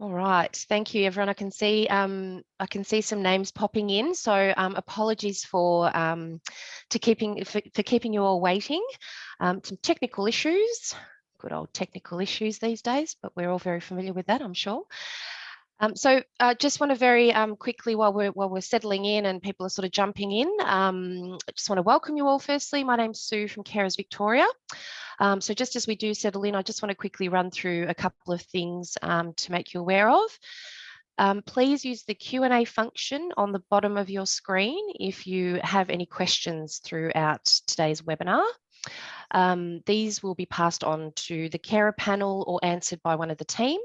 All right, thank you, everyone. I can see some names popping in. So apologies for keeping you all waiting. Some technical issues, good old technical issues these days, but we're all very familiar with that, I'm sure. So I just want to very quickly, while we're settling in and people are sort of jumping in, I just want to welcome you all. Firstly, my name's Sue from Carers Victoria. So just as we do settle in, I just want to quickly run through a couple of things to make you aware of. Please use the Q&A function on the bottom of your screen if you have any questions throughout today's webinar. These will be passed on to the carer panel or answered by one of the team,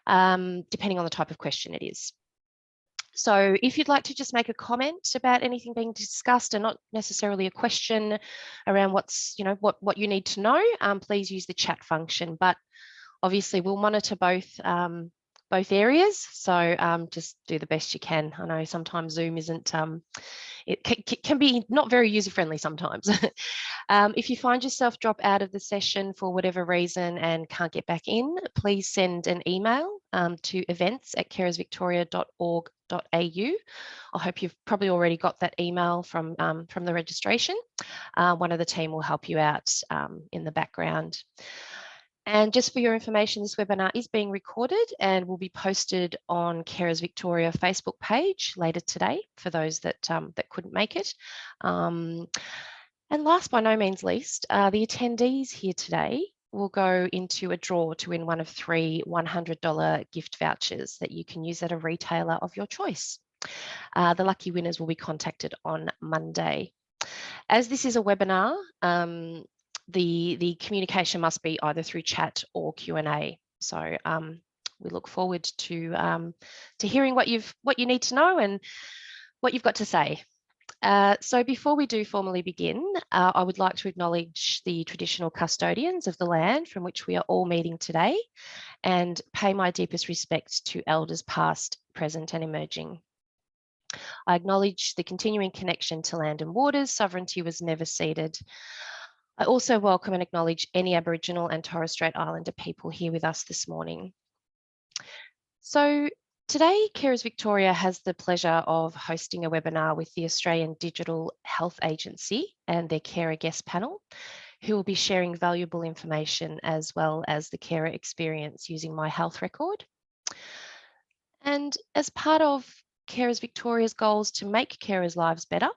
depending on the type of question it is. So if you'd like to just make a comment about anything being discussed and not necessarily a question around what you need to know, please use the chat function. But obviously we'll monitor both areas. So just do the best you can. I know sometimes Zoom isn't, it can be not very user-friendly sometimes. If you find yourself drop out of the session for whatever reason and can't get back in, please send an email to events@carersvictoria.org.au. I hope you've probably already got that email from the registration. One of the team will help you out in the background. And just for your information, this webinar is being recorded and will be posted on Carers Victoria Facebook page later today for those that couldn't make it. And last but no means least, the attendees here today will go into a draw to win one of 3 $100 gift vouchers that you can use at a retailer of your choice. The lucky winners will be contacted on Monday. As this is a webinar, the communication must be either through chat or Q&A. So we look forward to hearing what you need to know and what you've got to say. So before we do formally begin, I would like to acknowledge the traditional custodians of the land from which we are all meeting today and pay my deepest respects to elders past, present and emerging. I acknowledge the continuing connection to land and waters. Sovereignty was never ceded. I also welcome and acknowledge any Aboriginal and Torres Strait Islander people here with us this morning. So today, Carers Victoria has the pleasure of hosting a webinar with the Australian Digital Health Agency and their carer guest panel, who will be sharing valuable information as well as the carer experience using My Health Record. And as part of Carers Victoria's goals to make carers' lives better,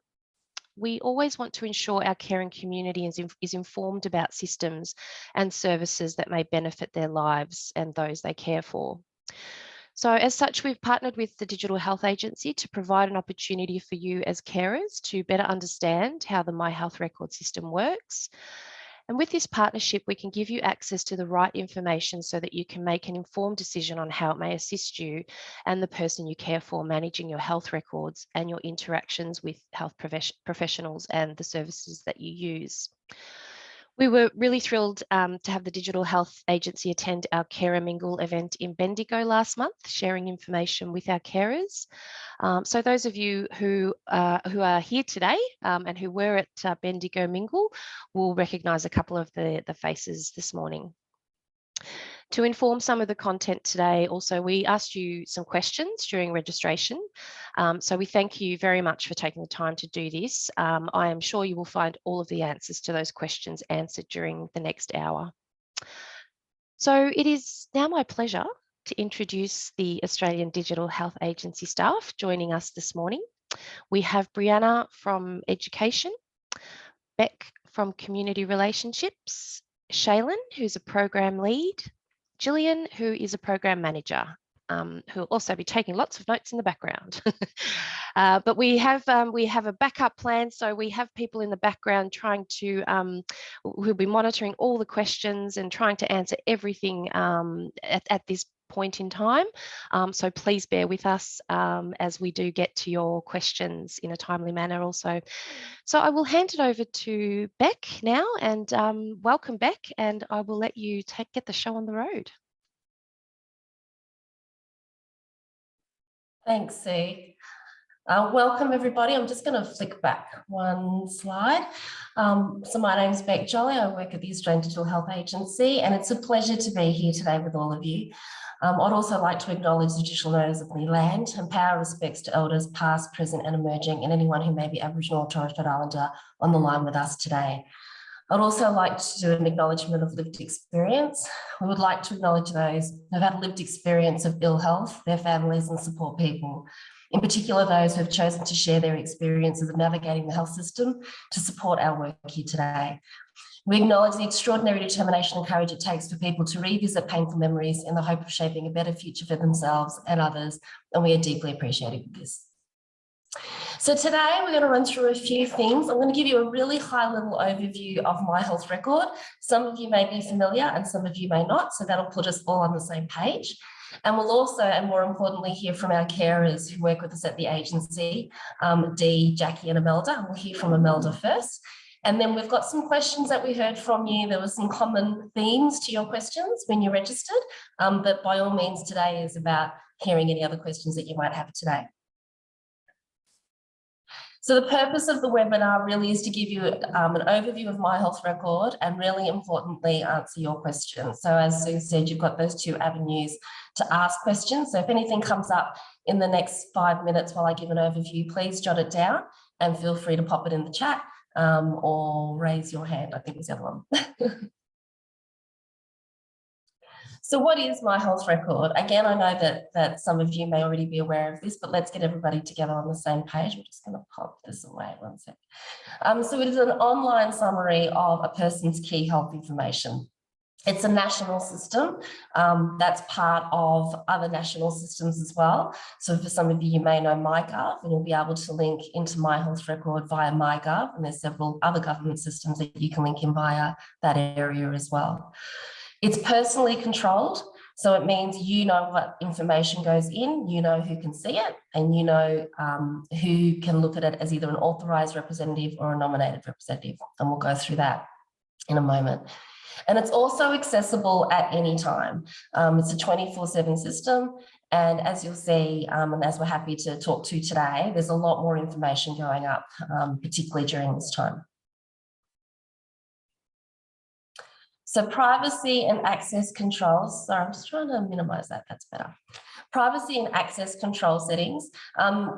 we always want to ensure our caring community is informed about systems and services that may benefit their lives and those they care for. So as such, we've partnered with the Digital Health Agency to provide an opportunity for you as carers to better understand how the My Health Record system works. And with this partnership, we can give you access to the right information so that you can make an informed decision on how it may assist you and the person you care for managing your health records and your interactions with health professionals and the services that you use. We were really thrilled to have the Digital Health Agency attend our Carer Mingle event in Bendigo last month, sharing information with our carers. So those of you who are here today and who were at Bendigo Mingle will recognise a couple of the faces this morning. To inform some of the content today, also, we asked you some questions during registration. So we thank you very much for taking the time to do this. I am sure you will find all of the answers to those questions answered during the next hour. So it is now my pleasure to introduce the Australian Digital Health Agency staff joining us this morning. We have Brianna from Education, Beck from Community Relationships, Shaylin, who's a Program Lead, Gillian, who is a Program Manager, who will also be taking lots of notes in the background. But we have a backup plan, so we have people in the background trying to, who'll be monitoring all the questions and trying to answer everything at this point in time. So please bear with us as we do get to your questions in a timely manner also. So I will hand it over to Beck now, and welcome Beck, and I will let you get the show on the road. Thanks, Sue. Welcome everybody. I'm just going to flick back one slide. So my name's Beck Jolly. I work at the Australian Digital Health Agency, and it's a pleasure to be here today with all of you. I'd also like to acknowledge the traditional owners of the land and pay our respects to elders past, present and emerging, and anyone who may be Aboriginal or Torres Strait Islander on the line with us today. I'd also like to do an acknowledgement of lived experience. We would like to acknowledge those who have had a lived experience of ill health, their families and support people. In particular, those who have chosen to share their experiences of navigating the health system to support our work here today. We acknowledge the extraordinary determination and courage it takes for people to revisit painful memories in the hope of shaping a better future for themselves and others, and we are deeply appreciative of this. So today we're going to run through a few things. I'm going to give you a really high-level overview of My Health Record. Some of you may be familiar and some of you may not, so that'll put us all on the same page. And we'll also, and more importantly, hear from our carers who work with us at the agency, Dee, Jackie and Imelda. And we'll hear from Imelda first. And then we've got some questions that we heard from you. There were some common themes to your questions when you registered, but by all means today is about hearing any other questions that you might have today. So the purpose of the webinar really is to give you an overview of My Health Record and really importantly answer your questions. So as Sue said, you've got those two avenues to ask questions. So if anything comes up in the next 5 minutes while I give an overview, please jot it down and feel free to pop it in the chat or raise your hand, I think was the other one. So what is My Health Record? Again, I know that some of you may already be aware of this, but let's get everybody together on the same page. We're just going to pop this away one sec. So it is an online summary of a person's key health information. It's a national system that's part of other national systems as well. So for some of you, you may know MyGov, and you'll be able to link into My Health Record via MyGov, and there's several other government systems that you can link in via that area as well. It's personally controlled, so it means you know what information goes in, you know who can see it, and you know who can look at it as either an authorised representative or a nominated representative, and we'll go through that in a moment. And it's also accessible at any time. It's a 24/7 system, and as you'll see, and as we're happy to talk to today, there's a lot more information going up, particularly during this time. So privacy and access controls, sorry, I'm just trying to minimize that, that's better. Privacy and access control settings.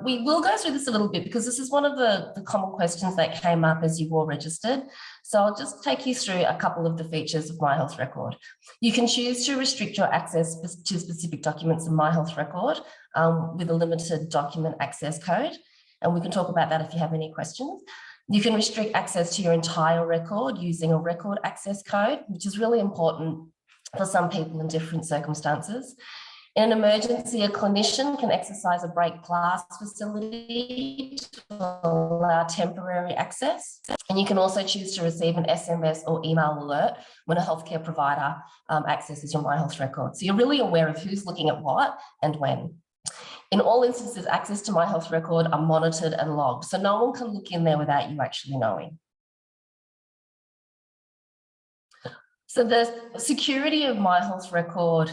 We will go through this a little bit because this is one of the common questions that came up as you all registered. So I'll just take you through a couple of the features of My Health Record. You can choose to restrict your access to specific documents in My Health Record with a limited document access code. And we can talk about that if you have any questions. You can restrict access to your entire record using a record access code, which is really important for some people in different circumstances. In an emergency, a clinician can exercise a break glass facility to allow temporary access. And you can also choose to receive an SMS or email alert when a healthcare provider accesses your My Health Record. So you're really aware of who's looking at what and when. In all instances, access to My Health Record are monitored and logged, so no one can look in there without you actually knowing. So the security of My Health Record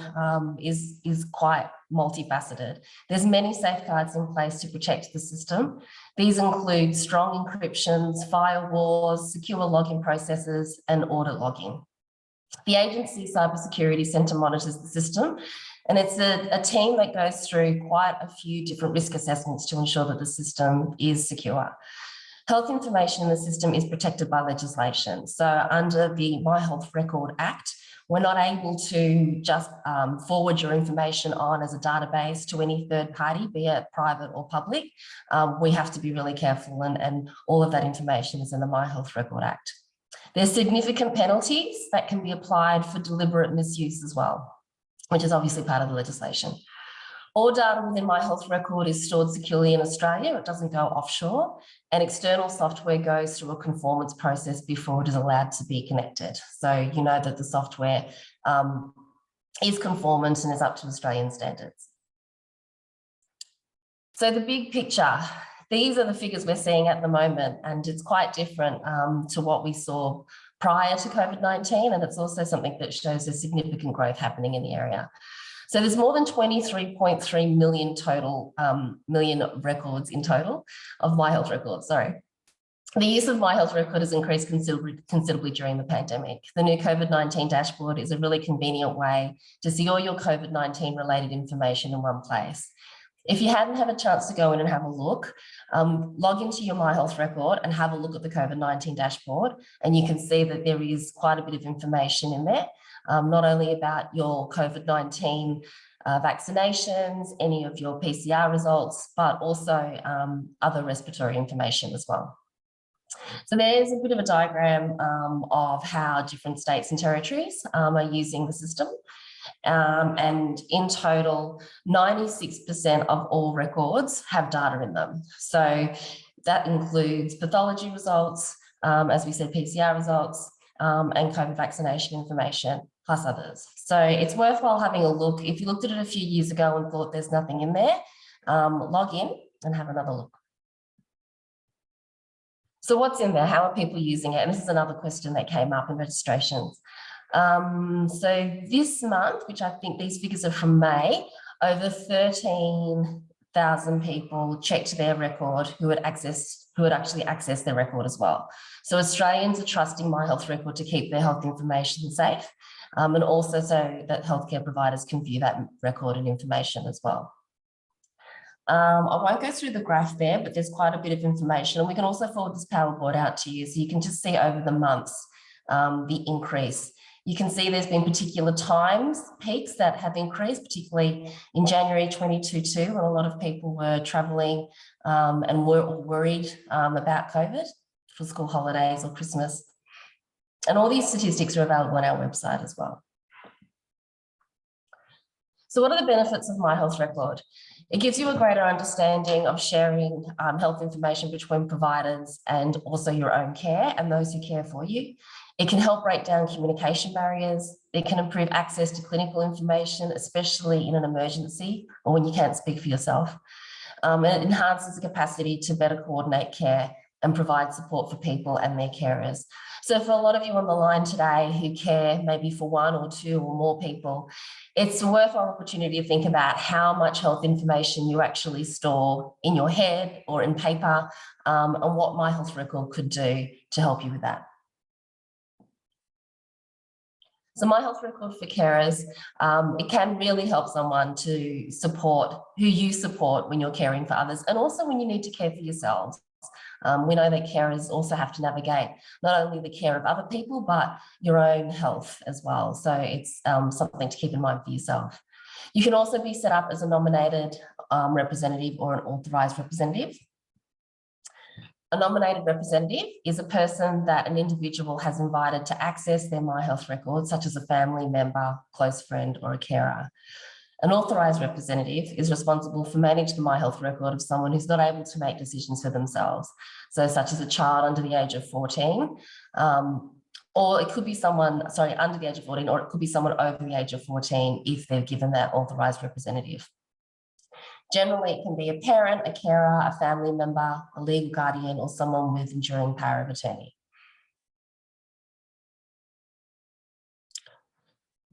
is quite multifaceted. There's many safeguards in place to protect the system. These include strong encryptions, firewalls, secure login processes, and audit logging. The agency Cybersecurity Centre monitors the system, and it's a team that goes through quite a few different risk assessments to ensure that the system is secure. Health information in the system is protected by legislation. So under the My Health Record Act, we're not able to just forward your information on as a database to any third party, be it private or public. We have to be really careful, and all of that information is in the My Health Record Act. There's significant penalties that can be applied for deliberate misuse as well, which is obviously part of the legislation. All data within My Health Record is stored securely in Australia. It doesn't go offshore, and external software goes through a conformance process before it is allowed to be connected. So you know that the software is conformant and is up to Australian standards. So the big picture, these are the figures we're seeing at the moment, and it's quite different to what we saw prior to COVID-19, and it's also something that shows a significant growth happening in the area. So there's more than 23.3 million total, million records in total of My Health Record, sorry. The use of My Health Record has increased considerably during the pandemic. The new COVID-19 dashboard is a really convenient way to see all your COVID-19 related information in one place. If you hadn't had a chance to go in and have a look, log into your My Health Record and have a look at the COVID-19 dashboard, and you can see that there is quite a bit of information in there, not only about your COVID-19 vaccinations, any of your PCR results, but also other respiratory information as well. So there's a bit of a diagram of how different states and territories are using the system. And in total, 96% of all records have data in them. So that includes pathology results, as we said, PCR results, and COVID vaccination information, plus others. So it's worthwhile having a look. If you looked at it a few years ago and thought there's nothing in there, log in and have another look. So what's in there? How are people using it? And this is another question that came up in registrations. So this month, which I think these figures are from May, over 13,000 people checked their record who had actually accessed their record as well. So Australians are trusting My Health Record to keep their health information safe, and also so that healthcare providers can view that record and information as well. I won't go through the graph there, but there's quite a bit of information, and we can also forward this PowerPoint out to you so you can just see over the months the increase. You can see there's been particular times, peaks that have increased, particularly in January 2022, when a lot of people were travelling and were worried about COVID for school holidays or Christmas. And all these statistics are available on our website as well. So what are the benefits of My Health Record? It gives you a greater understanding of sharing health information between providers and also your own care and those who care for you. It can help break down communication barriers. It can improve access to clinical information, especially in an emergency or when you can't speak for yourself. And it enhances the capacity to better coordinate care and provide support for people and their carers. So for a lot of you on the line today who care maybe for one or two or more people, it's a worthwhile opportunity to think about how much health information you actually store in your head or in paper, and what My Health Record could do to help you with that. So My Health Record for carers, it can really help someone to support who you support when you're caring for others, and also when you need to care for yourselves. We know that carers also have to navigate not only the care of other people, but your own health as well. So it's something to keep in mind for yourself. You can also be set up as a nominated representative or an authorised representative. A nominated representative is a person that an individual has invited to access their My Health Record, such as a family member, close friend, or a carer. An authorised representative is responsible for managing the My Health Record of someone who's not able to make decisions for themselves. So such as a child under the age of 14, or it could be someone, under the age of 14, or it could be someone over the age of 14 if they're given that authorised representative. Generally, it can be a parent, a carer, a family member, a legal guardian, or someone with enduring power of attorney.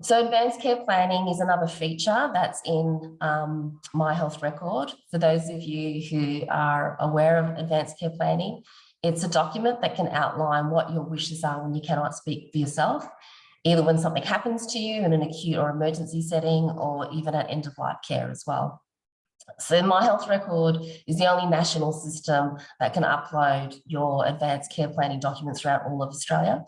So advanced care planning is another feature that's in My Health Record. For those of you who are aware of advanced care planning, it's a document that can outline what your wishes are when you cannot speak for yourself, either when something happens to you in an acute or emergency setting, or even at end-of-life care as well. So My Health Record is the only national system that can upload your advanced care planning documents throughout all of Australia.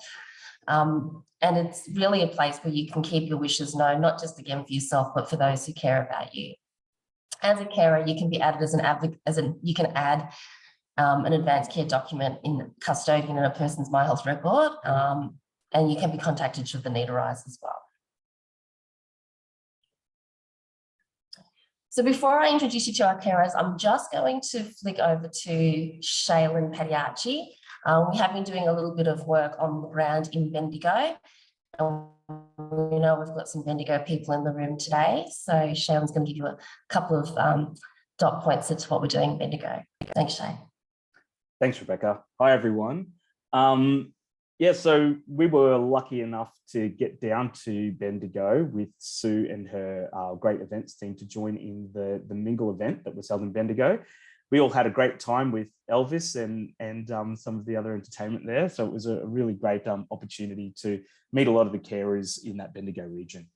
And it's really a place where you can keep your wishes known, not just again for yourself, but for those who care about you. As a carer, you can be added as an advocate, you can add an advanced care document in custodian in a person's My Health Record, and you can be contacted should the need arise as well. So before I introduce you to our carers, I'm just going to flick over to Shaylin Padiachi. We have been doing a little bit of work on the ground in Bendigo. We know we've got some Bendigo people in the room today. So Shaylin's going to give you a couple of dot points as to what we're doing in Bendigo. Thanks, Shay. Thanks, Rebecca. Hi, everyone. Yeah, so we were lucky enough to get down to Bendigo with Sue and her great events team to join in the Mingle event that was held in Bendigo. We all had a great time with Elvis and some of the other entertainment there. So it was a really great opportunity to meet a lot of the carers in that Bendigo region.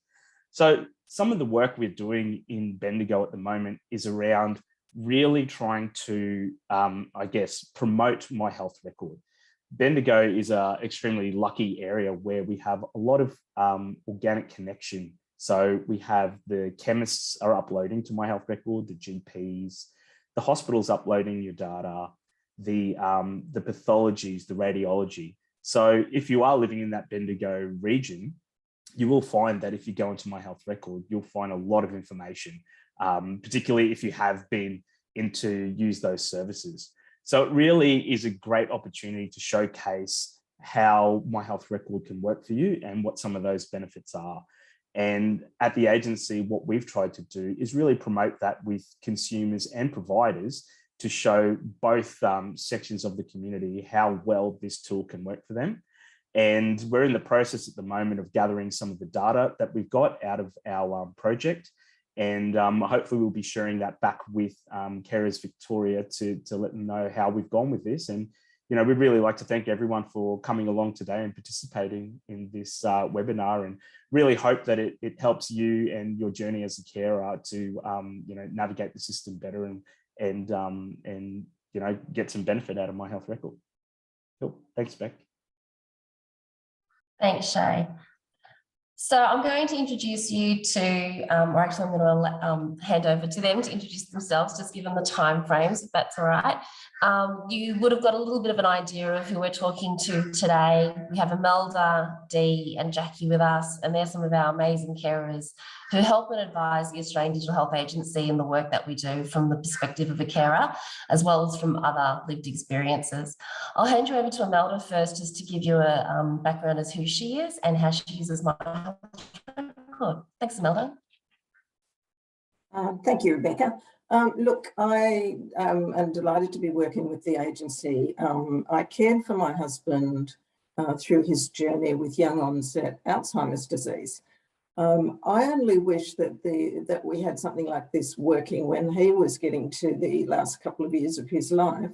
So some of the work we're doing in Bendigo at the moment is around really trying to, I guess, promote my health record. Bendigo is an extremely lucky area where we have a lot of organic connection. So we have the chemists are uploading to my health record, the GPs, the hospitals uploading your data, the pathologies, the radiology. So if you are living in that Bendigo region, you will find that if you go into my health record, you'll find a lot of information, particularly if you have been in to use those services. So it really is a great opportunity to showcase how my health record can work for you and what some of those benefits are. And at the agency, what we've tried to do is really promote that with consumers and providers to show both sections of the community how well this tool can work for them. And we're in the process at the moment of gathering some of the data that we've got out of our project. And hopefully we'll be sharing that back with Carers Victoria to let them know how we've gone with this. And, you know, we'd really like to thank everyone for coming along today and participating in this webinar, and really hope that it helps you and your journey as a carer to, you know, navigate the system better and you know, get some benefit out of my health record. Cool. Thanks, Beck. Thanks, Shay. So I'm going to introduce you to, or actually I'm going to hand over to them to introduce themselves, just given the time frames, if that's all right. You would have got a little bit of an idea of who we're talking to today. We have Imelda, Dee and Jackie with us, and they're some of our amazing carers who help and advise the Australian Digital Health Agency in the work that we do from the perspective of a carer, as well as from other lived experiences. I'll hand you over to Imelda first, just to give you a background as who she is and how she uses my health record. Thanks, Imelda. Thank you, Rebecca. Look, I am delighted to be working with the agency. I cared for my husband through his journey with young onset Alzheimer's disease. I only wish that we had something like this working when he was getting to the last couple of years of his life,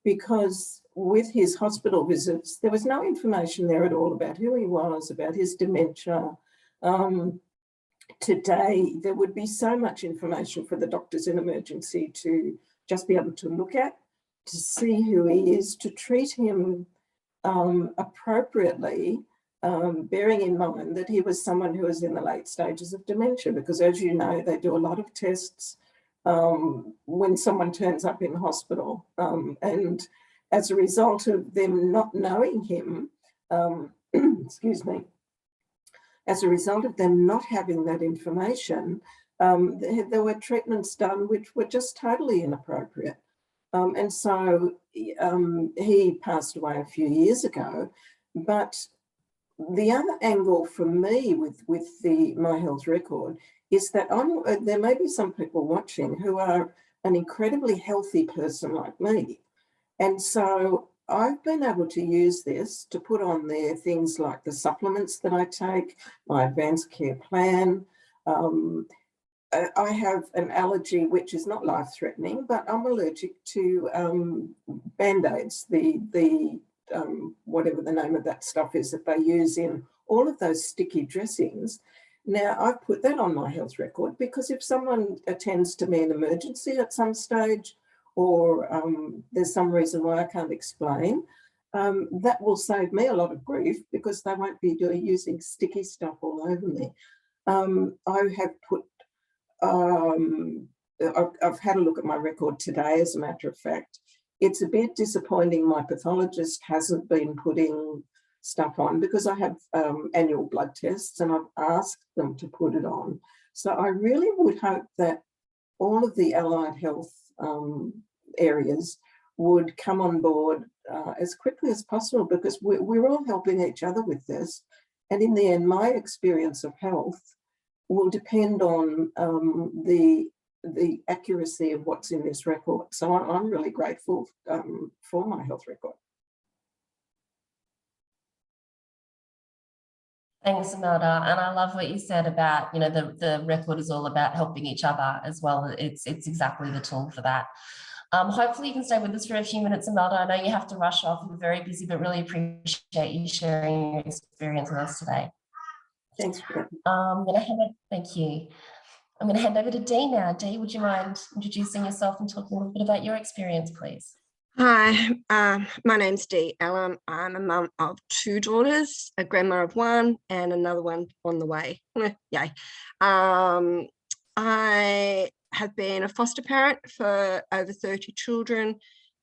because with his hospital visits, there was no information there at all about who he was, about his dementia. Today, there would be so much information for the doctors in emergency to just be able to look at, to see who he is, to treat him appropriately, bearing in mind that he was someone who was in the late stages of dementia, because as you know, they do a lot of tests when someone turns up in hospital. And as a result of them not knowing him, excuse me, as a result of them not having that information, there were treatments done which were just totally inappropriate. And so he passed away a few years ago. But the other angle for me with my health record is that there may be some people watching who are an incredibly healthy person like me. And so I've been able to use this to put on there things like the supplements that I take, my advanced care plan. I have an allergy which is not life-threatening, but I'm allergic to Band-Aids, the whatever the name of that stuff is that they use in all of those sticky dressings. Now, I've put that on my health record because if someone attends to me in emergency at some stage, or there's some reason why I can't explain, that will save me a lot of grief because they won't be using sticky stuff all over me. I have put, I've had a look at my record today, as a matter of fact. It's a bit disappointing my pathologist hasn't been putting stuff on because I have annual blood tests and I've asked them to put it on. So I really would hope that all of the allied health areas would come on board as quickly as possible, because we're all helping each other with this. And in the end, my experience of health will depend on the accuracy of what's in this record. So I'm really grateful for my health record. Thanks, Imelda. And I love what you said about, you know, the record is all about helping each other as well. It's exactly the tool for that. Hopefully you can stay with us for a few minutes, Imelda. I know you have to rush off. You're very busy, but really appreciate you sharing your experience with us today. Thanks. Thank you. I'm going to hand over to Dee now. Dee, would you mind introducing yourself and talking a little bit about your experience, please? Hi, my name's Dee Allen. I'm a mum of 2 daughters, a grandma of 1 and another one on the way. Yay. I have been a foster parent for over 30 children,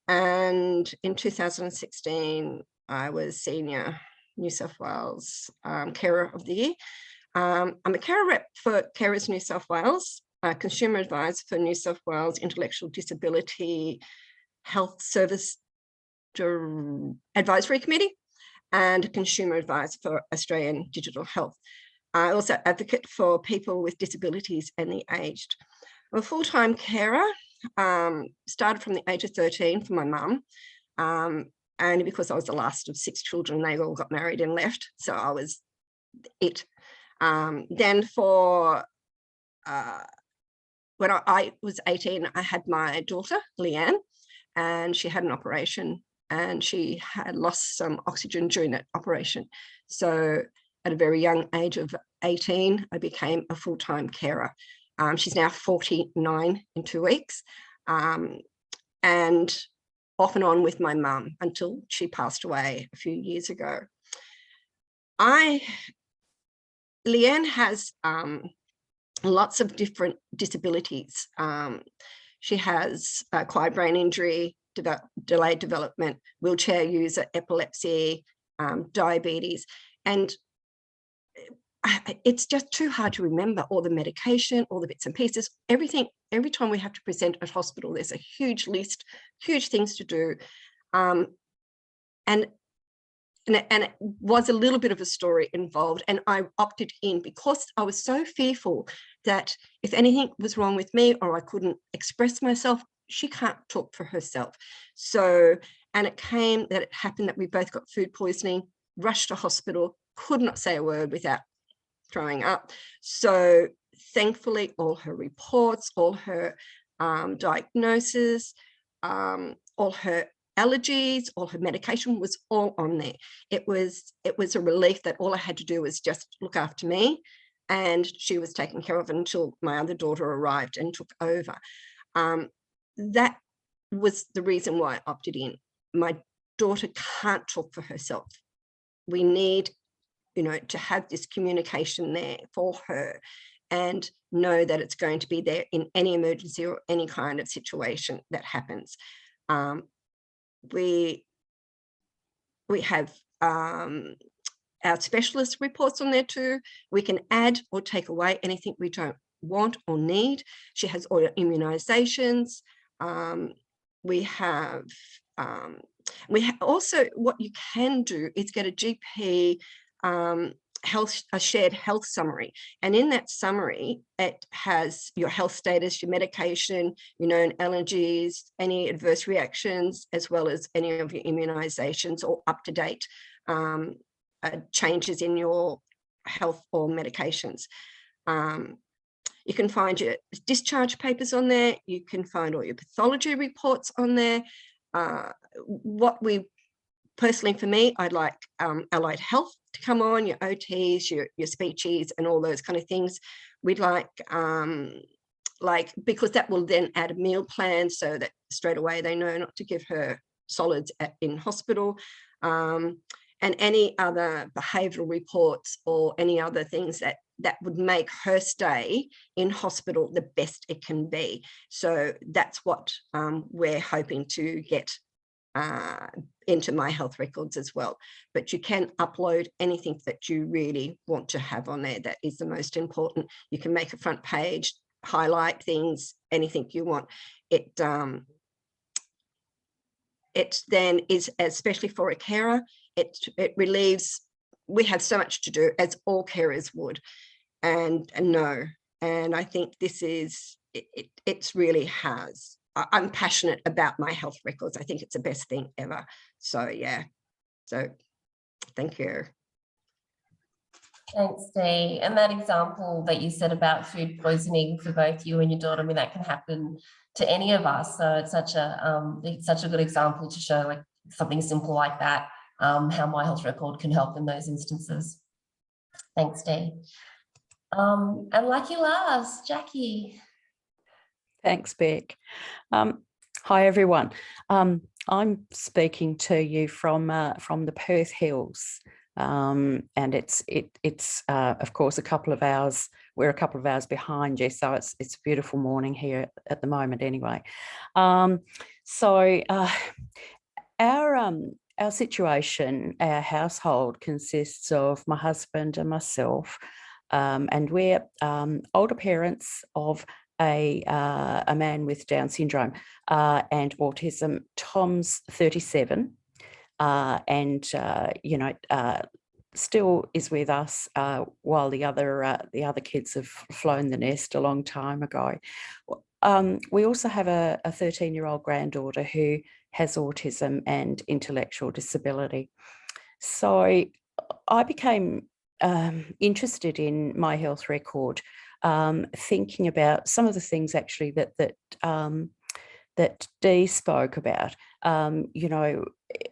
and in 2016 I was Senior New South Wales Carer of the Year. I'm a carer rep for Carers New South Wales, a consumer advisor for New South Wales Intellectual Disability Health Service Advisory Committee, and a consumer advisor for Australian Digital Health. I also advocate for people with disabilities and the aged. I'm a full-time carer, started from the age of 13 for my mum, only because I was the last of 6 children. They all got married and left, so I was it. Then for when I was 18, I had my daughter, Leanne, and she had an operation and she had lost some oxygen during that operation. So at a very young age of 18, I became a full-time carer. She's now 49 in 2 weeks, and off and on with my mum until she passed away a few years ago. Leanne has lots of different disabilities. She has acquired brain injury, delayed development, wheelchair user, epilepsy, diabetes, and it's just too hard to remember all the medication, all the bits and pieces, everything. Every time we have to present at hospital, there's a huge list, huge things to do. And it was a little bit of a story involved, and I opted in because I was so fearful that if anything was wrong with me or I couldn't express myself, she can't talk for herself. So, and it happened that we both got food poisoning, rushed to hospital, could not say a word without throwing up. So thankfully, all her reports, all her diagnoses, all her allergies, all her medication was all on there. It was a relief that all I had to do was just look after me, and she was taken care of until my other daughter arrived and took over. That was the reason why I opted in. My daughter can't talk for herself. We need, to have this communication there for her and know that it's going to be there in any emergency or any kind of situation that happens. We have our specialist reports on there too. We can add or take away anything we don't want or need. She has all her immunizations. We have also, what you can do is get a GP a shared health summary, and in that summary it has your health status, your medication, your known allergies, any adverse reactions, as well as any of your immunizations or up-to-date changes in your health or medications. You can find your discharge papers on there. You can find all your pathology reports on there. What we personally, for me, I'd like allied health to come on, your OTs, your speechies, and all those kind of things. We'd like because that will then add a meal plan so that straight away they know not to give her solids in hospital, and any other behavioural reports or any other things that would make her stay in hospital the best it can be. So that's what we're hoping to get into my health records as well. But you can upload anything that you really want to have on there. That is the most important. You can make a front page, highlight things, anything you want. It then is, especially for a carer, it relieves. We have so much to do, as all carers would, and I think this is it's really has. I'm passionate about my health records. I think it's the best thing ever. So yeah, so thank you. Thanks, Dee. And that example that you said about food poisoning for both you and your daughter, I mean, that can happen to any of us. So it's such a good example to show, like, something simple like that, how My Health Record can help in those instances. Thanks, Dee. And lucky last, Jackie. Thanks, Beck. Hi, everyone. I'm speaking to you from the Perth Hills, and it's of course a couple of hours. We're a couple of hours behind you, so it's a beautiful morning here at the moment. Anyway, so our situation, our household consists of my husband and myself, and we're older parents of a man with Down syndrome and autism. Tom's 37, and still is with us while the other kids have flown the nest a long time ago. We also have a 13-year-old granddaughter who has autism and intellectual disability. So I became interested in My Health Record, thinking about some of the things actually that Dee spoke about,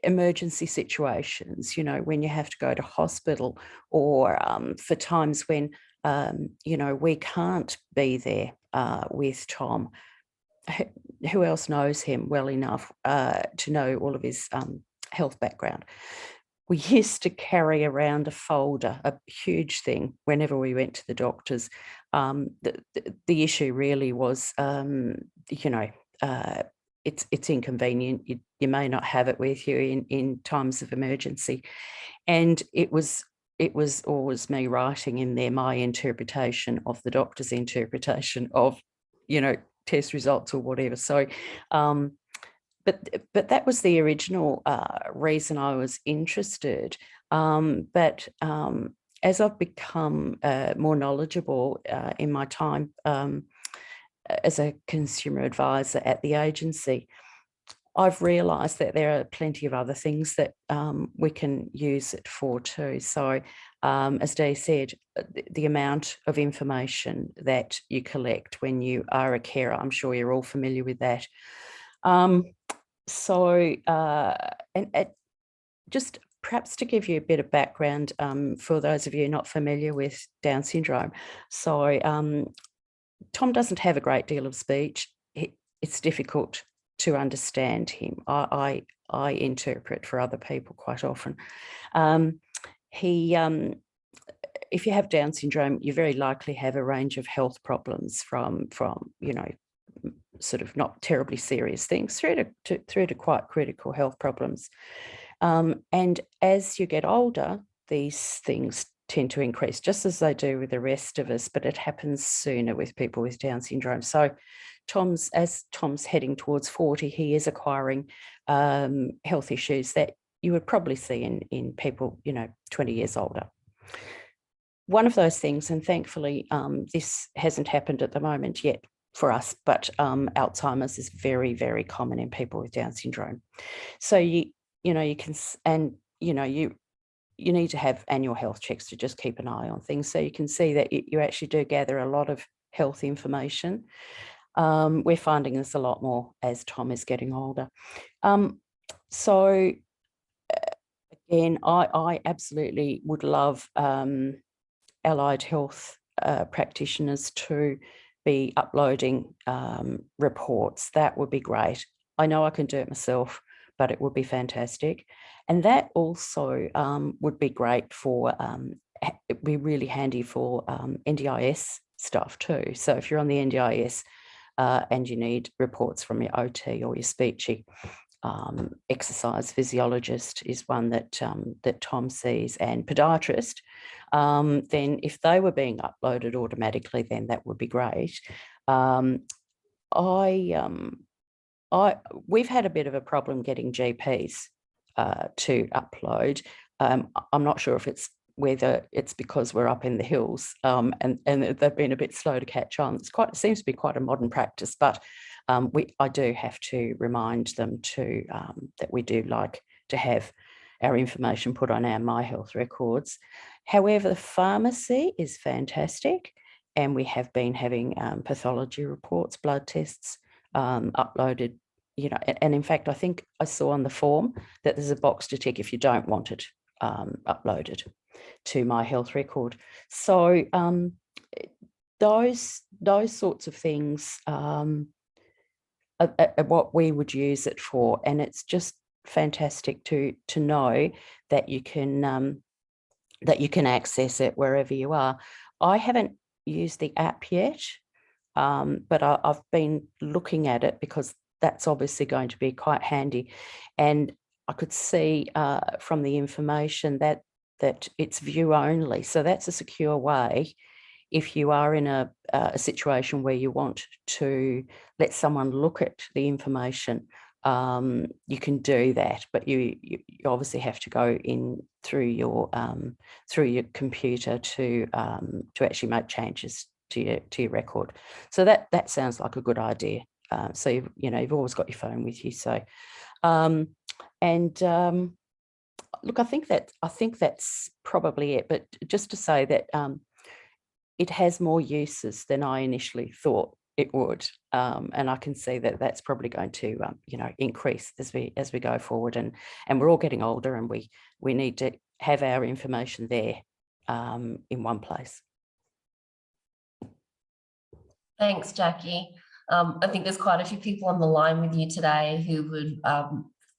emergency situations, when you have to go to hospital, or for times when, we can't be there with Tom. Who else knows him well enough to know all of his health background? We used to carry around a folder, a huge thing, whenever we went to the doctors. The issue really was, it's inconvenient. You may not have it with you in times of emergency, and it was always me writing in there my interpretation of the doctor's interpretation of, test results or whatever. So, but that was the original reason I was interested. But as I've become more knowledgeable in my time as a consumer advisor at the agency, I've realised that there are plenty of other things that we can use it for too. So as Dee said, the amount of information that you collect when you are a carer, I'm sure you're all familiar with that. Just perhaps to give you a bit of background for those of you not familiar with Down syndrome. So Tom doesn't have a great deal of speech. It's difficult to understand him. I interpret for other people quite often. If you have Down syndrome, you very likely have a range of health problems from sort of not terribly serious things through to quite critical health problems. And as you get older, these things tend to increase, just as they do with the rest of us, but it happens sooner with people with Down syndrome. So as Tom's heading towards 40, he is acquiring health issues that you would probably see in people, 20 years older. One of those things, and thankfully this hasn't happened at the moment yet for us, but Alzheimer's is very, very common in people with Down syndrome. So you can, and you need to have annual health checks to just keep an eye on things. So you can see that you actually do gather a lot of health information. We're finding this a lot more as Tom is getting older. So again, I absolutely would love allied health practitioners to be uploading reports. That would be great. I know I can do it myself, but it would be fantastic. And that also would be great for, it'd be really handy for NDIS stuff too. So if you're on the NDIS and you need reports from your OT or your speechy, exercise physiologist is one that Tom sees, and podiatrist, then if they were being uploaded automatically, then that would be great. We've had a bit of a problem getting GPs to upload. I'm not sure if it's whether it's because we're up in the hills and they've been a bit slow to catch on. It seems to be quite a modern practice, but I do have to remind them that we do like to have our information put on our My Health records. However, the pharmacy is fantastic, and we have been having pathology reports, blood tests uploaded, you know, and in fact, I think I saw on the form that there's a box to tick if you don't want it uploaded to My Health record. So those sorts of things are what we would use it for, and it's just fantastic to know that you can access it wherever you are. I haven't used the app yet, but I've been looking at it because that's obviously going to be quite handy. And I could see from the information that it's view only. So that's a secure way. If you are in a situation where you want to let someone look at the information, you can do that, but you obviously have to go in through your computer to actually make changes to your record. So that sounds like a good idea. So you've always got your phone with you. So look, I think that's probably it. But just to say that it has more uses than I initially thought it would, and I can see that that's probably going to increase as we go forward, and we're all getting older, and we need to have our information there in one place. Thanks, Jackie. I think there's quite a few people on the line with you today who would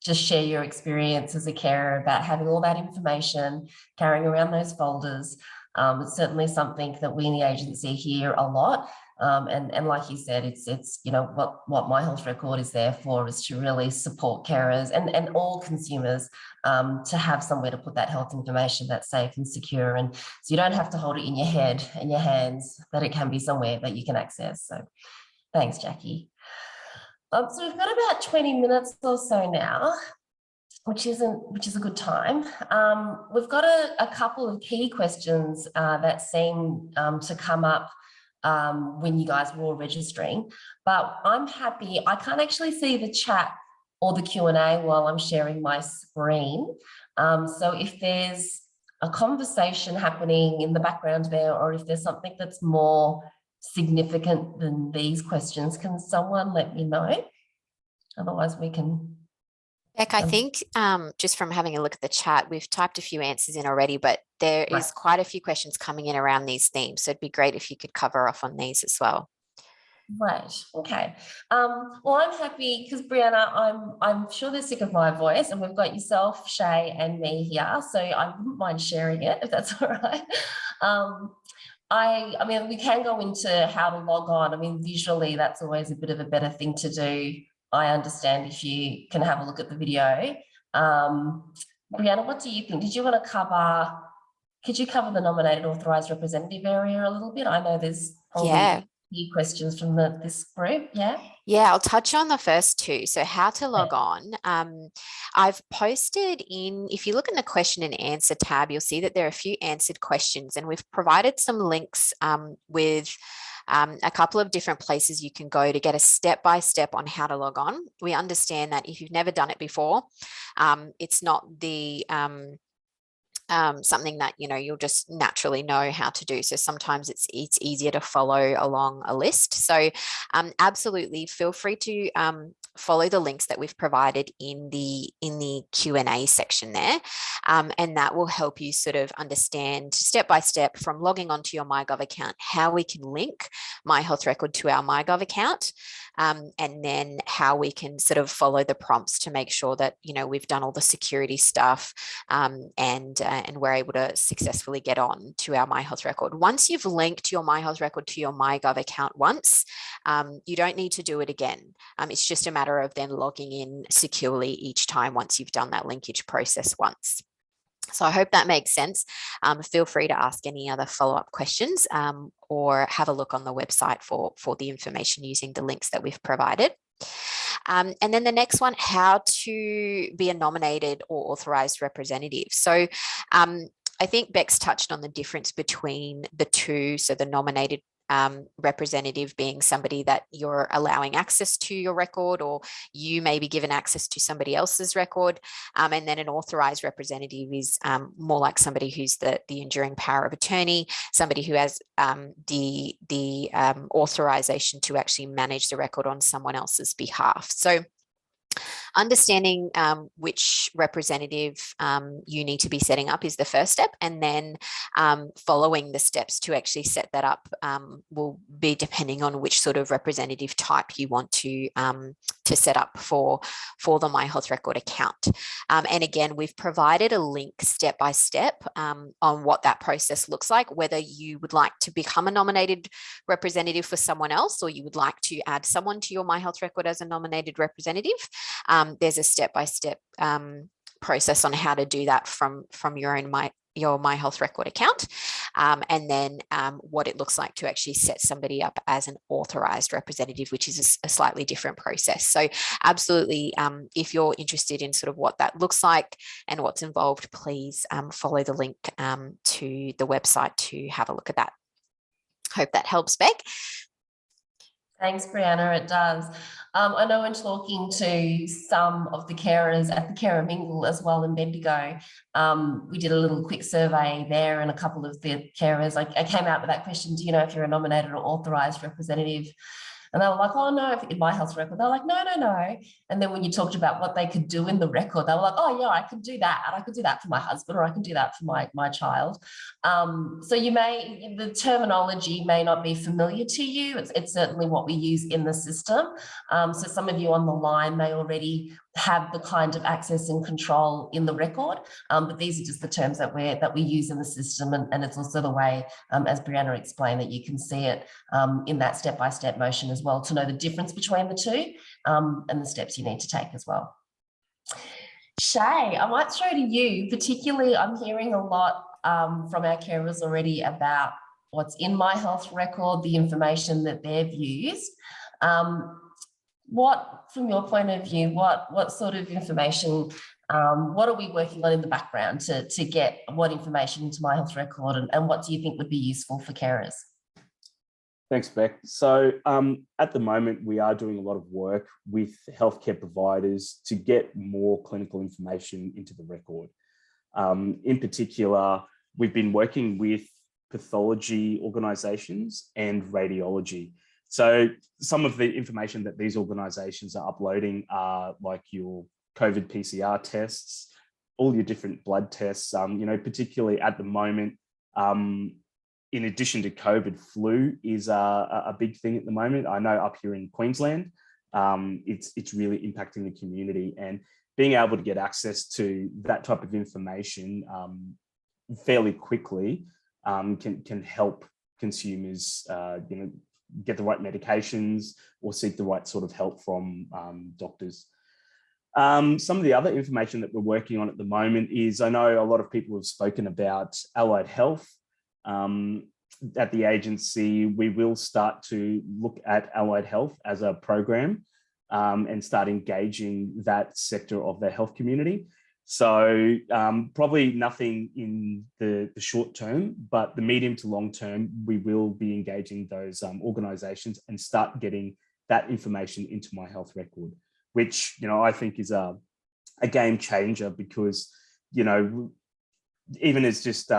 just share your experience as a carer about having all that information, carrying around those folders. It's certainly something that we in the agency hear a lot. And like you said, it's what My Health Record is there for, is to really support carers and all consumers to have somewhere to put that health information that's safe and secure. And so you don't have to hold it in your head and your hands, that it can be somewhere that you can access. So thanks, Jackie. So we've got about 20 minutes or so now, which is a good time. We've got a couple of key questions that seem to come up when you guys were all registering, but I'm happy. I can't actually see the chat or the Q&A while I'm sharing my screen. So if there's a conversation happening in the background there, or if there's something that's more significant than these questions, can someone let me know? Otherwise we can... Beck, I think just from having a look at the chat, we've typed a few answers in already, but there is quite a few questions coming in around these themes. So it'd be great if you could cover off on these as well. Right. Okay. Well, I'm happy because Brianna, I'm sure they're sick of my voice, and we've got yourself, Shay, and me here, so I wouldn't mind sharing it if that's all right. I mean, we can go into how to log on. I mean, visually, that's always a bit of a better thing to do. I understand if you can have a look at the video. Brianna, what do you think? Could you cover the nominated authorised representative area a little bit? I know there's probably few questions from this group. Yeah, I'll touch on the first two. So how to log on. I've posted in, if you look in the question and answer tab, you'll see that there are a few answered questions, and we've provided some links with a couple of different places you can go to get a step-by-step on how to log on. We understand that if you've never done it before, it's not the something that you'll just naturally know how to do. So sometimes it's easier to follow along a list. So absolutely feel free to follow the links that we've provided in the Q&A section there, and that will help you sort of understand step by step from logging onto your MyGov account how we can link My Health Record to our MyGov account, and then how we can sort of follow the prompts to make sure that we've done all the security stuff, and we're able to successfully get on to our My Health Record. Once you've linked your My Health Record to your MyGov account once, you don't need to do it again. It's just a matter of then logging in securely each time once you've done that linkage process once. So I hope that makes sense. Feel free to ask any other follow-up questions, or have a look on the website for the information using the links that we've provided. And then the next one, how to be a nominated or authorised representative. So I think Beck's touched on the difference between the two, so the nominated representative being somebody that you're allowing access to your record, or you may be given access to somebody else's record. And then an authorized representative is more like somebody who's the enduring power of attorney, somebody who has the authorization to actually manage the record on someone else's behalf. So understanding which representative you need to be setting up is the first step, and then following the steps to actually set that up will be depending on which sort of representative type you want to set up for the My Health Record account. And again, we've provided a link step by step on what that process looks like, whether you would like to become a nominated representative for someone else, or you would like to add someone to your My Health Record as a nominated representative. There's a step-by-step process on how to do that from your own your My Health Record account, and then what it looks like to actually set somebody up as an authorized representative, which is a slightly different process. So absolutely, if you're interested in sort of what that looks like and what's involved, please follow the link to the website to have a look at that. Hope that helps, Beck. Thanks, Brianna, it does. I know in talking to some of the carers at the Carer Mingle as well in Bendigo, we did a little quick survey there, and a couple of the carers, I came out with that question, do you know if you're a nominated or authorised representative? And they were like, oh, no, in My Health Record. They're like, no. And then when you talked about what they could do in the record, they were like, oh, yeah, I could do that. And I could do that for my husband, or I can do that for my child. So the terminology may not be familiar to you. It's certainly what we use in the system. So some of you on the line may already have the kind of access and control in the record, but these are just the terms that we use in the system, and it's also the way, as Brianna explained, that you can see it in that step-by-step motion as well, to know the difference between the two and the steps you need to take as well. Shay, I might throw to you, particularly I'm hearing a lot from our carers already about what's in My Health Record, the information that they've used. What, from your point of view, what sort of information, what are we working on in the background to get what information into My Health Record, and what do you think would be useful for carers? Thanks, Beck. So at the moment, we are doing a lot of work with healthcare providers to get more clinical information into the record. In particular, we've been working with pathology organisations and radiology. So some of the information that these organisations are uploading are like your COVID PCR tests, all your different blood tests, particularly at the moment, in addition to COVID, flu is a big thing at the moment. I know up here in Queensland, it's really impacting the community, and being able to get access to that type of information fairly quickly can help consumers, get the right medications or seek the right sort of help from doctors. Some of the other information that we're working on at the moment is, I know a lot of people have spoken about allied health. At the agency, we will start to look at allied health as a program and start engaging that sector of the health community. So probably nothing in the short term, but the medium to long term, we will be engaging those organisations and start getting that information into My Health Record, which, I think is a game changer, because, even as just,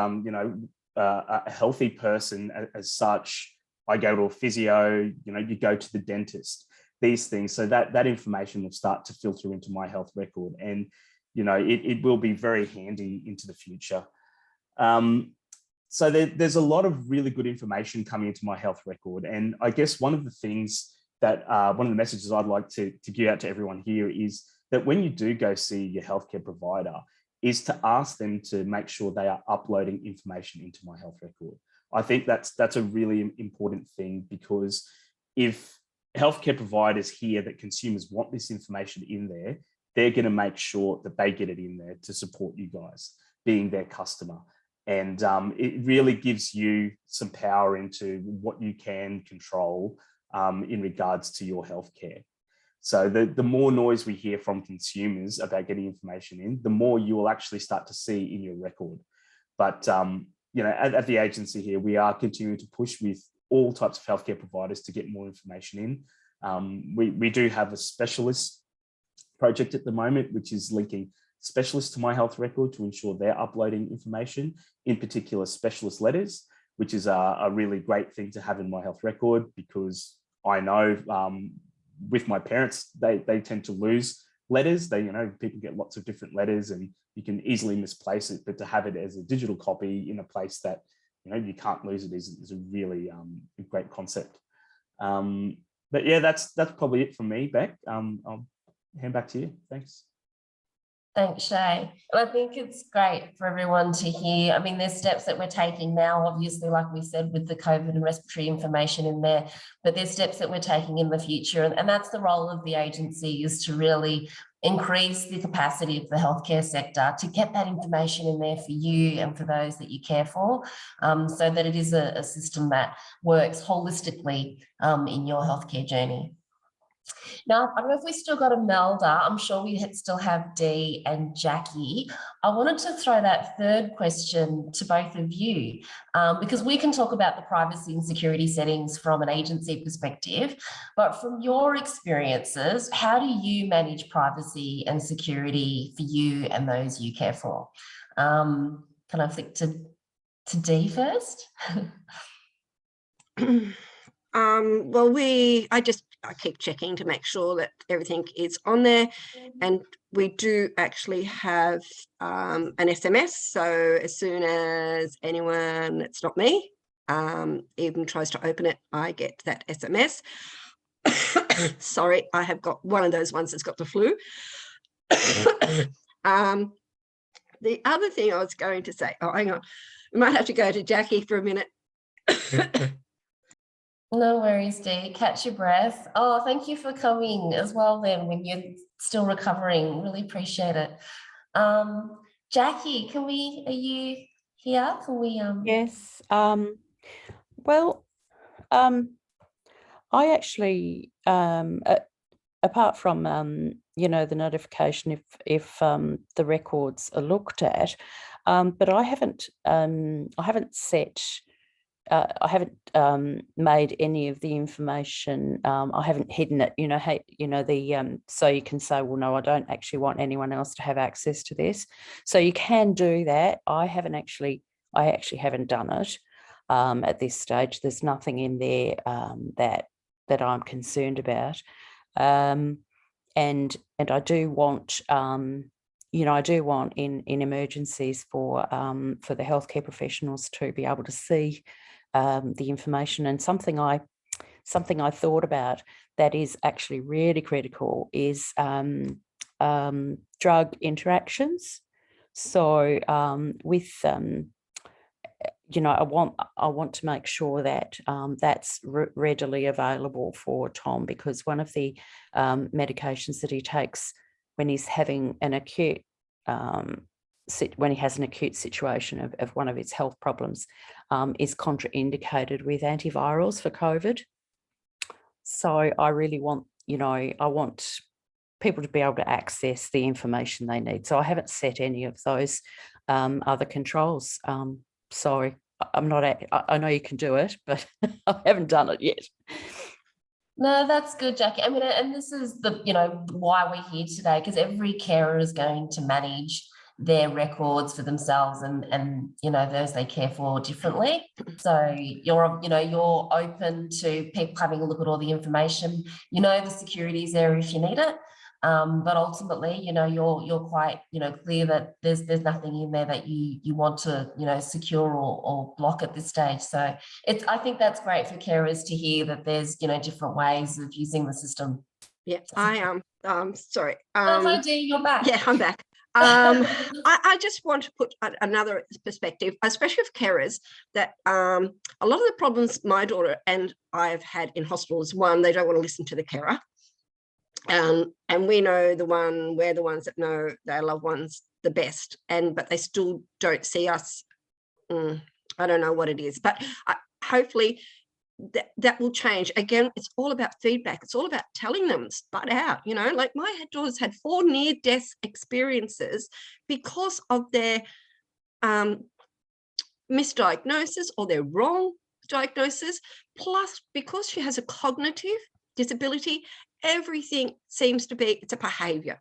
a healthy person as such, I go to a physio, you go to the dentist, these things. So that information will start to filter into My Health Record, and, it will be very handy into the future. So there's a lot of really good information coming into My Health Record. And I guess one of the things that, one of the messages I'd like to give out to everyone here is that when you do go see your healthcare provider, is to ask them to make sure they are uploading information into My Health Record. I think that's a really important thing, because if healthcare providers hear that consumers want this information in there, they're going to make sure that they get it in there to support you guys, being their customer. And it really gives you some power into what you can control in regards to your healthcare. So the more noise we hear from consumers about getting information in, the more you will actually start to see in your record. But, at the agency here, we are continuing to push with all types of healthcare providers to get more information in. We do have a specialist project at the moment, which is linking specialists to My Health Record to ensure they're uploading information, in particular specialist letters, which is a really great thing to have in My Health Record, because I know with my parents, they tend to lose letters. People get lots of different letters and you can easily misplace it, but to have it as a digital copy in a place that you can't lose it is a really great concept. But yeah, that's probably it from me, Beck. I'll hand back to you. Thanks. Thanks, Shay. And I think it's great for everyone to hear. I mean, there's steps that we're taking now, obviously, like we said, with the COVID and respiratory information in there, but there's steps that we're taking in the future. And that's the role of the agency, is to really increase the capacity of the healthcare sector to get that information in there for you and for those that you care for, so that it is a system that works holistically in your healthcare journey. Now, I don't know if we still got Imelda. I'm sure we still have Dee and Jackie. I wanted to throw that third question to both of you, because we can talk about the privacy and security settings from an agency perspective, but from your experiences, how do you manage privacy and security for you and those you care for? Can I flick to Dee first? Well, I keep checking to make sure that everything is on there, and we do actually have an SMS. So as soon as anyone, it's not me, even tries to open it, I get that SMS. Sorry, I have got one of those ones that's got the flu. The other thing I was going to say, oh, hang on, we might have to go to Jackie for a minute. No worries, Dee. Catch your breath. Oh, thank you for coming as well then when you're still recovering. Really appreciate it. Jackie, are you here? Can we Yes. Well, I actually apart from the notification if the records are looked at, but I haven't set I haven't made any of the information. I haven't hidden it. So you can say, well, no, I don't actually want anyone else to have access to this. So you can do that. I actually haven't done it at this stage. There's nothing in there that I'm concerned about, and I do want. I do want in emergencies for the healthcare professionals to be able to see the information. And something I thought about that is actually really critical is drug interactions. So with I want to make sure that that's readily available for Tom, because one of the medications that he takes when he's having an acute when he has an acute situation of one of his health problems is contraindicated with antivirals for COVID. So I really want, I want people to be able to access the information they need. So I haven't set any of those other controls. Sorry, I'm not, I know you can do it, but I haven't done it yet. No, that's good, Jackie. I mean, and this is why we're here today, because every carer is going to manage their records for themselves and those they care for differently. So you're open to people having a look at all the information. The security is there if you need it. But ultimately, you're quite, clear that there's nothing in there that you want to, secure or block at this stage. So I think that's great for carers to hear that there's, different ways of using the system. Yeah, I am. Sorry. Hi, Dee, you're back. Yeah, I'm back. I just want to put another perspective, especially of carers, that a lot of the problems my daughter and I've had in hospitals, one, they don't want to listen to the carer. And we know we're the ones that know their loved ones the best, but they still don't see us. I don't know what it is, but hopefully that will change. Again, it's all about feedback. It's all about telling them, sput out, like my daughter's had 4 near-death experiences because of their misdiagnosis or their wrong diagnosis, plus because she has a cognitive disability, everything seems to be, it's a behavior.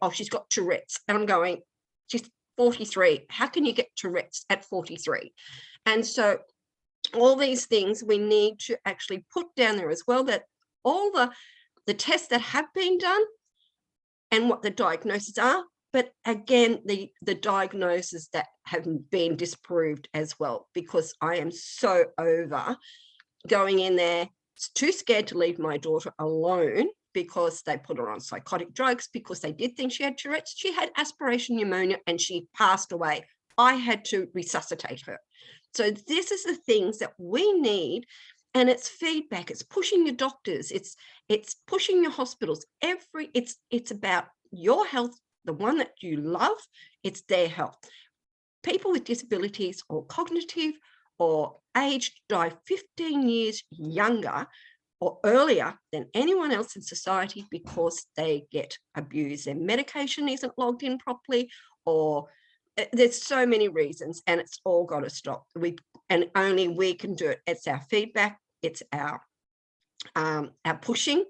Oh, she's got Tourette's. And I'm going, she's 43. How can you get Tourette's at 43? And so all these things we need to actually put down there as well, that all the tests that have been done and what the diagnoses are, but again, the diagnoses that have been disproved as well, because I am so over going in there, too scared to leave my daughter alone because they put her on psychotic drugs because they did think she had Tourette's. She had aspiration pneumonia and she passed away. I had to resuscitate her. So this is the things that we need, and it's feedback. It's pushing your doctors. It's pushing your hospitals. It's about your health, the one that you love. It's their health. People with disabilities or cognitive or aged die 15 years younger or earlier than anyone else in society because they get abused. Their medication isn't logged in properly, or there's so many reasons, and it's all got to stop. And only we can do it. It's our feedback. It's our pushing,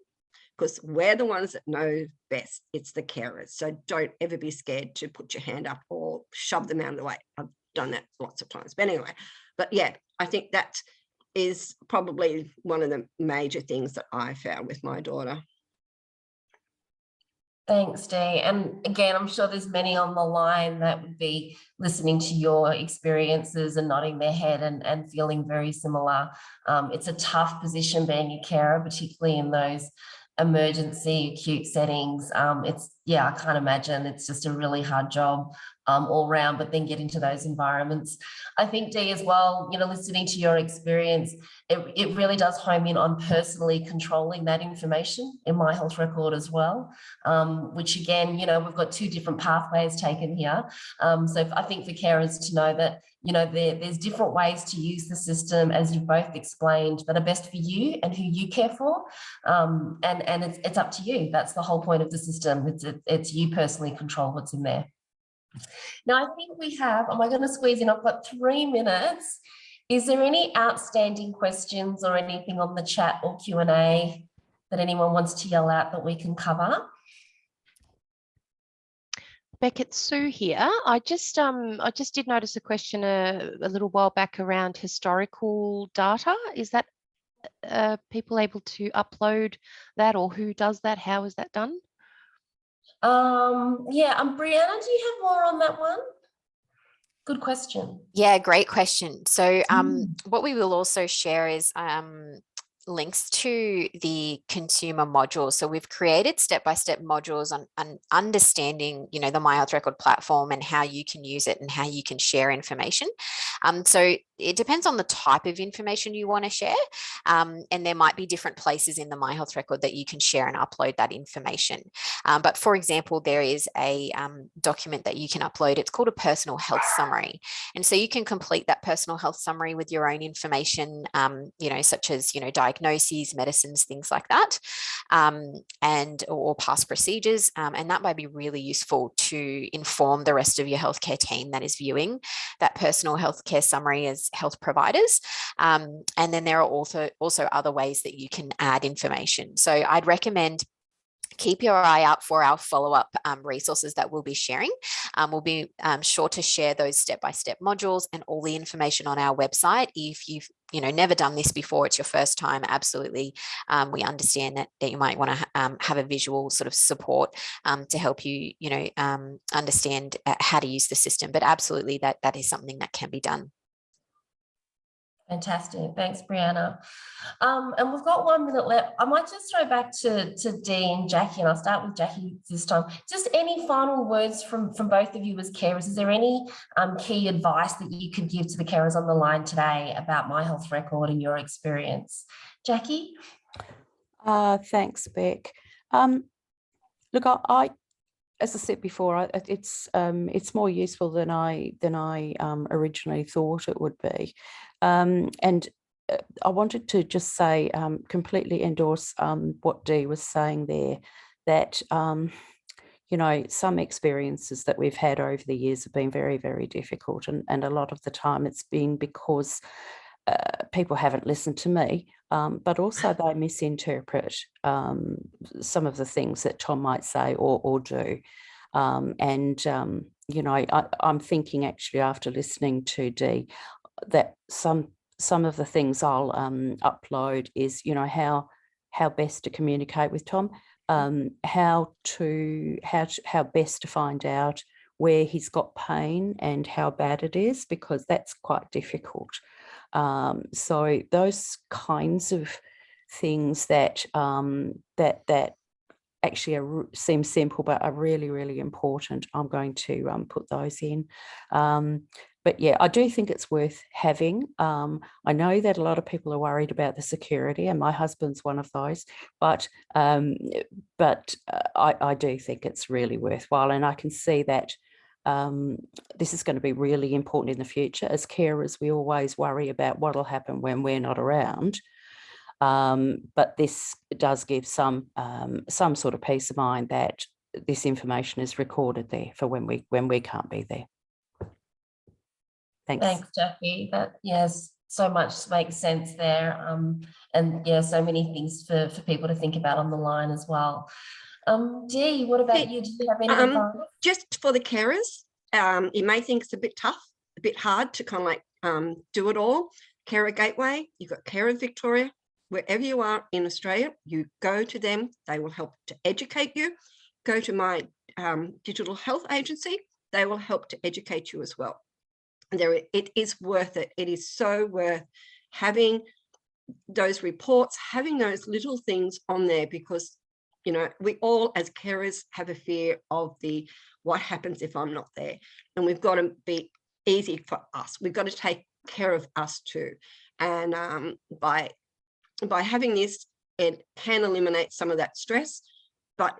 because we're the ones that know best. It's the carers. So don't ever be scared to put your hand up or shove them out of the way. I've done that lots of times. But anyway, but yeah, I think that is probably one of the major things that I found with my daughter. Thanks, Dee. And again, I'm sure there's many on the line that would be listening to your experiences and nodding their head and feeling very similar. It's a tough position being a carer, particularly in those emergency acute settings. I can't imagine. It's just a really hard job all round, but then get into those environments. I think, Dee, as well, listening to your experience, it really does home in on personally controlling that information in My Health Record as well, which again, we've got two different pathways taken here. So I think for carers to know that, there's different ways to use the system, as you've both explained, that are best for you and who you care for. And it's up to you. That's the whole point of the system. It's you personally control what's in there. Now, I think we have, am I going to squeeze in? I've got 3 minutes. Is there any outstanding questions or anything on the chat or Q&A that anyone wants to yell out that we can cover? Beck, it's Sue here. I just did notice a question a little while back around historical data. Is that people able to upload that, or who does that? How is that done? Brianna, do you have more on that one? Good question. Yeah, great question. So what we will also share is links to the consumer module. So we've created step-by-step modules on understanding, the My Health Record platform and how you can use it and how you can share information. So it depends on the type of information you want to share. And there might be different places in the My Health Record that you can share and upload that information. But for example, there is a document that you can upload. It's called a personal health summary. And so you can complete that personal health summary with your own information, such as, diagnoses, medicines, things like that, or past procedures. And that might be really useful to inform the rest of your healthcare team that is viewing that personal healthcare summary as health providers. And then there are also other ways that you can add information. So I'd recommend keep your eye out for our follow-up resources that we'll be sharing. We'll be sure to share those step-by-step modules and all the information on our website. If you've never done this before, it's your first time, absolutely. We understand that you might want to have a visual sort of support to help you, understand how to use the system. But absolutely, that is something that can be done. Fantastic. Thanks, Brianna. And we've got 1 minute left. I might just throw back to Dee and Jackie, and I'll start with Jackie this time. Just any final words from both of you as carers? Is there any key advice that you could give to the carers on the line today about My Health Record and your experience? Jackie? Thanks, Beck. Look, I as I said before, it's more useful than I originally thought it would be, and I wanted to just say, completely endorse what Dee was saying there, that some experiences that we've had over the years have been very, very difficult, and a lot of the time it's been because people haven't listened to me, but also they misinterpret some of the things that Tom might say or do. You know, I'm thinking actually after listening to Dee that some of the things I'll upload is, you know, how best to communicate with Tom, how best to find out where he's got pain and how bad it is, because that's quite difficult. So those kinds of things that that actually seem simple but are really, really important, I'm going to put those in. But yeah, I do think it's worth having. I know that a lot of people are worried about the security, and my husband's one of those, but I do think it's really worthwhile. And I can see that this is going to be really important in the future. As carers, we always worry about what will happen when we're not around. But this does give some sort of peace of mind that this information is recorded there for when we can't be there. Thanks. Thanks, Jackie. That, yes, so much makes sense there. And yeah, so many things for people to think about on the line as well. Dee, what about you? Do you have any advice? Just for the carers, you may think it's a bit tough, a bit hard to kind of like do it all. Carer Gateway, you've got Carer Victoria. Wherever you are in Australia, you go to them. They will help to educate you. Go to my digital health agency. They will help to educate you as well. It is worth it. It is so worth having those reports, having those little things on there, because, you know, we all as carers have a fear of what happens if I'm not there. And we've got to be easy for us. We've got to take care of us too. And by having this, it can eliminate some of that stress. But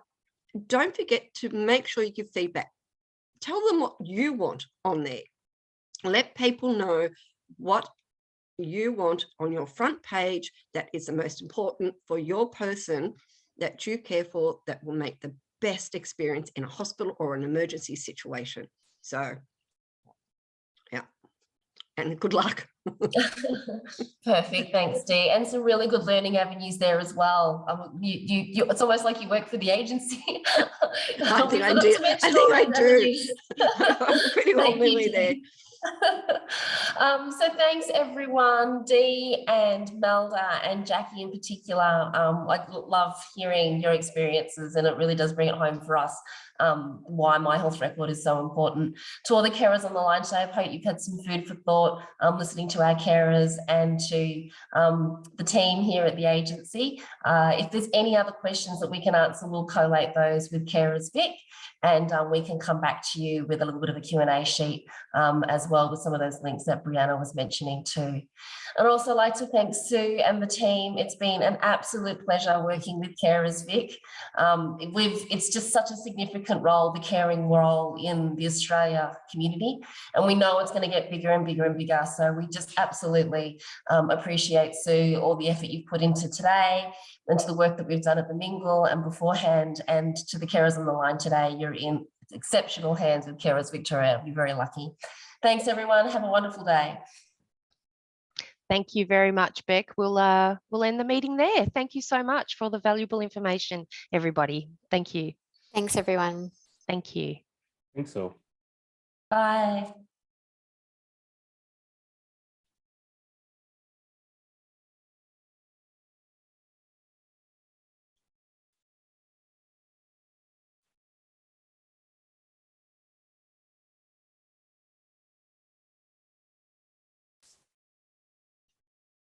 don't forget to make sure you give feedback. Tell them what you want on there. Let people know what you want on your front page that is the most important for your person that you care for, that will make the best experience in a hospital or an emergency situation. So, yeah, and good luck. Perfect, thanks, Dee. And some really good learning avenues there as well. You it's almost like you work for the agency. I think I do. I'm pretty well nearly there. So thanks everyone, Dee and Melda and Jackie in particular. I love hearing your experiences, and it really does bring it home for us why my health record is so important. To all the carers on the line today, I hope you've had some food for thought listening to our carers and to the team here at the agency. If there's any other questions that we can answer, we'll collate those with Carers Vic, and we can come back to you with a little bit of a Q&A sheet as well, with some of those links that Brianna was mentioning too. I'd also like to thank Sue and the team. It's been an absolute pleasure working with Carers Vic. It's just such a significant role, the caring role in the Australia community, and we know it's going to get bigger and bigger and bigger. So we just absolutely appreciate, Sue, all the effort you've put into today, and to the work that we've done at the Mingle and beforehand, and to the carers on the line today. You're in exceptional hands with Carers Victoria. You're very lucky. Thanks, everyone. Have a wonderful day. Thank you very much, Beck. We'll end the meeting there. Thank you so much for the valuable information, everybody. Thank you. Thanks, everyone. Thank you. I think so. Bye.